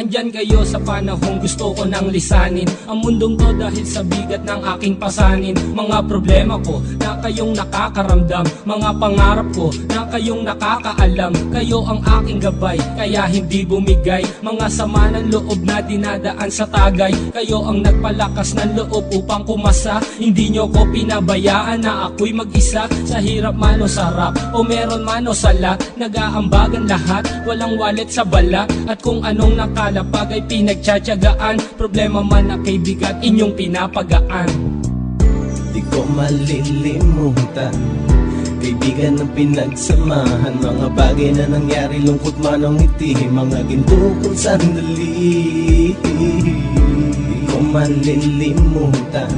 Andyan kayo sa panahong gusto ko nang lisanin ang mundong to dahil sa bigat ng aking pasanin. Mga problema ko na kayong nakakaramdam, mga pangarap ko na kayong nakakaalam. Kayo ang aking gabay, kaya hindi bumigay. Mga sama ng loob na dinadaan sa tagay, kayo ang nagpalakas ng loob upang kumasa. Hindi nyo ko pinabayaan na ako'y mag-isa. Sa hirap man o sarap, o meron man o salat, nag-aambagan lahat, walang walet sa balat. At kung anong nakalapag ay pinagtsatsagaan, problema man na kay bigat inyong pinapagaan. Di ko malilimutan, kaibigan ng pinagsamahan, mga bagay na nangyari, lungkot man o ngiti, mga ginto kong sandali. Di ko malilimutan,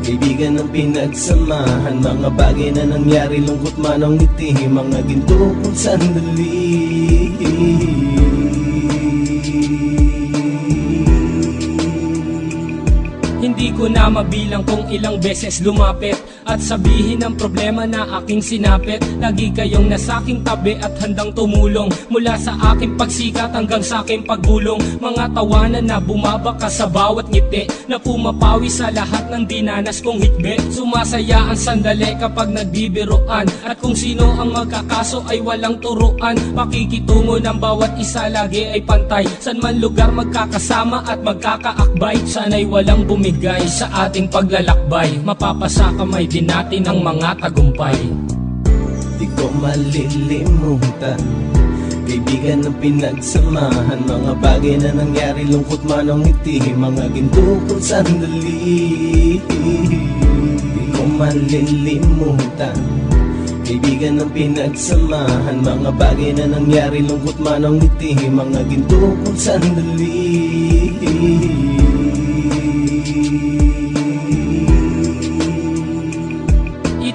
kaibigan ng pinagsamahan, mga bagay na nangyari, lungkot man o ngiti, mga ginto kong sandali. Hindi ko na mabilang kung ilang beses lumapit at sabihin ang problema na aking sinapit. Lagi kayong nasa aking tabi at handang tumulong, mula sa aking pagsikat hanggang sa aking paggulong. Mga tawanan na bumabaka sa bawat ngiti, na pumapawi sa lahat ng dinanas kong hikbi. Sumasaya ang sandali kapag nagbibiruan, at kung sino ang magkakaso ay walang turuan. Pakikitungo ng bawat isa lagi ay pantay, san man lugar magkakasama at magkakaakbay. Sana'y walang bumigay sa ating paglalakbay, mapapasa kamay din natin ang mga tagumpay. Di ko malilimutan, kaibigan ng pinagsamahan, mga bagay na nangyari, lungkot man o ngiti, mga ginto kong sandali. Di ko malilimutan, kaibigan ng pinagsamahan, mga bagay na nangyari, lungkot man o ngiti, mga ginto kong sandali.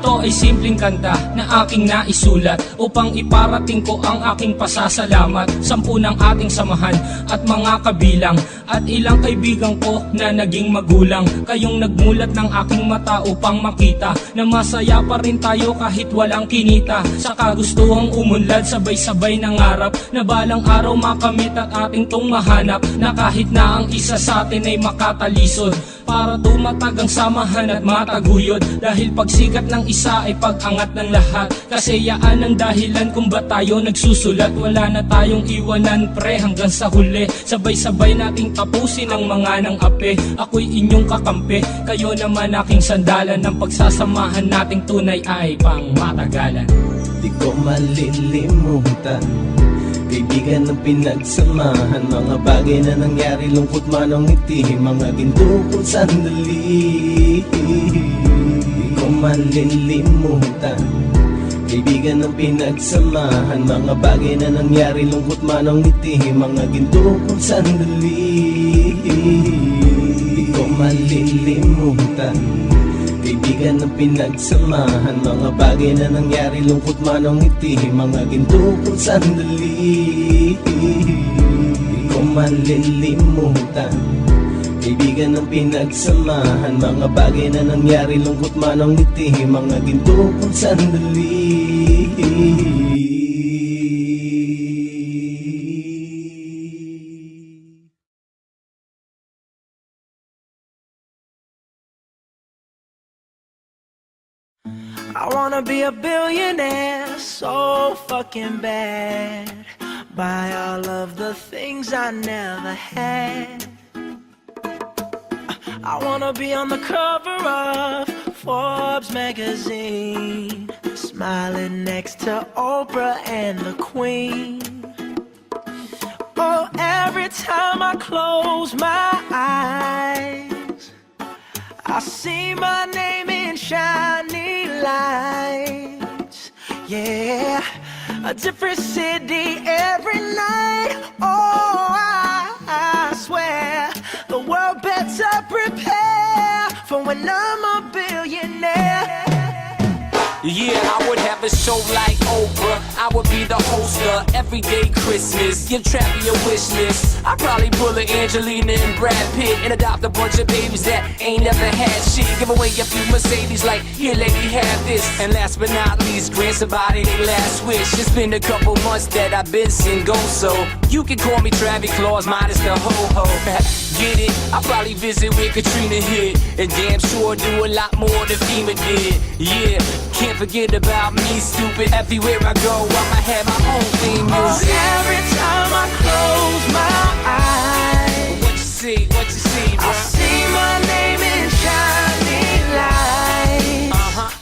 Ito ay simpleng kanta na aking naisulat upang iparating ko ang aking pasasalamat. 10 ng ating samahan at mga kabilang, at ilang kaibigan ko na naging magulang. Kayong nagmulat ng aking mata upang makita na masaya pa rin tayo kahit walang kinita. Sa kagustuhang umunlad, sabay-sabay nangarap na balang araw makamit at ating tong mahanap, na kahit na ang isa sa atin ay makatalisod, para tumatag ang samahan at mataguyod. Dahil pagsikat ng isa ay pag-angat ng lahat, kasi yaan ang dahilan kung ba't tayo nagsusulat. Wala na tayong iwanan pre hanggang sa huli, sabay-sabay nating tapusin ang mga nang ape. Ako'y inyong kakampi, kayo naman aking sandalan, ng pagsasamahan nating tunay ay pang matagalan. Di ko malilimutan, kaibigan ng pinagsamahan, mga bagay na nangyari, lungkot man o ngiti, mga ginto kong sandali. Di ko malilimutan, kaibigan ng pinagsamahan, mga bagay na nangyari, lungkot man o ngiti, mga ginto kong sandali. Di ko malilimutan, kaibigan ng pinagsamahan, mga bagay na nangyari, lungkot man o ngiti, mga ginto kong sandali. Di ko malilimutan, kaibigan ng pinagsamahan, mga bagay na nangyari, lungkot man o ngiti, mga ginto kong sandali. I wanna be a billionaire so fucking bad, buy all of the things I never had. I wanna be on the cover of Forbes magazine, smiling next to Oprah and the Queen. Oh, every time I close my eyes, I see my name in shiny lights. Yeah, a different city every night. Oh, I swear the world better prepare for when I'm a billionaire. Yeah, I would have a show like Oprah. I would be be the host of Everyday Christmas. Give Trappy a wish list. I'd probably pull a Angelina and Brad Pitt and adopt a bunch of babies that ain't never had shit. Give away a few Mercedes like, here lady, have this. And last but not least, grant somebody their last wish. It's been a couple months that I've been single, so you can call me Travis Claus minus the ho-ho. Get it? I'll probably visit where Katrina hit, and damn sure do a lot more than FEMA did. Yeah, can't forget about me, stupid. Everywhere I go, I'ma have my own theme music. Every time I close my eyes, What you see, I bro? see my name in shining lights.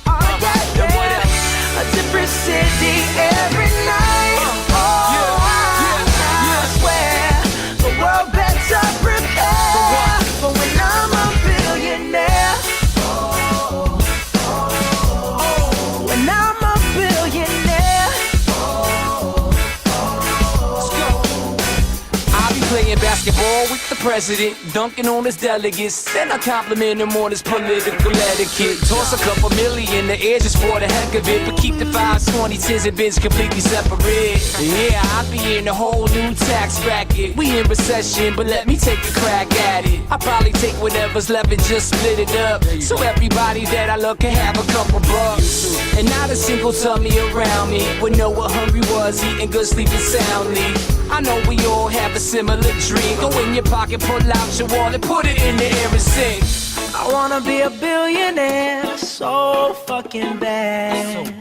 Alright, then what else? A different city every night. I swear the world better prepare for when I'm a billionaire. When I'm a billionaire. Let's go. I'll be playing basketball with the president, dunking on his delegates. Then I compliment him on his political etiquette. Toss a couple million in the air just for the heck of it, but keep the 5s, 20s, 10s, and bins completely separate. Yeah, I'll be in a whole new tax bracket. We in recession, but let me take a crack at it. I'll probably take whatever's left and just split it up, so everybody that I love can have a couple bucks. And not a single tummy around me would know what hungry was, eating good, sleeping soundly. I know we all have a similar dream. Go in your pocket, pull out your wallet, put it in the air and sing. I wanna be a billionaire so fucking bad.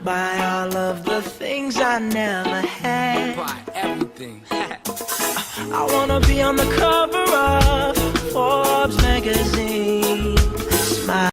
Buy all of the things I never had. Buy everything. I wanna be on the cover of Forbes magazine. Smile.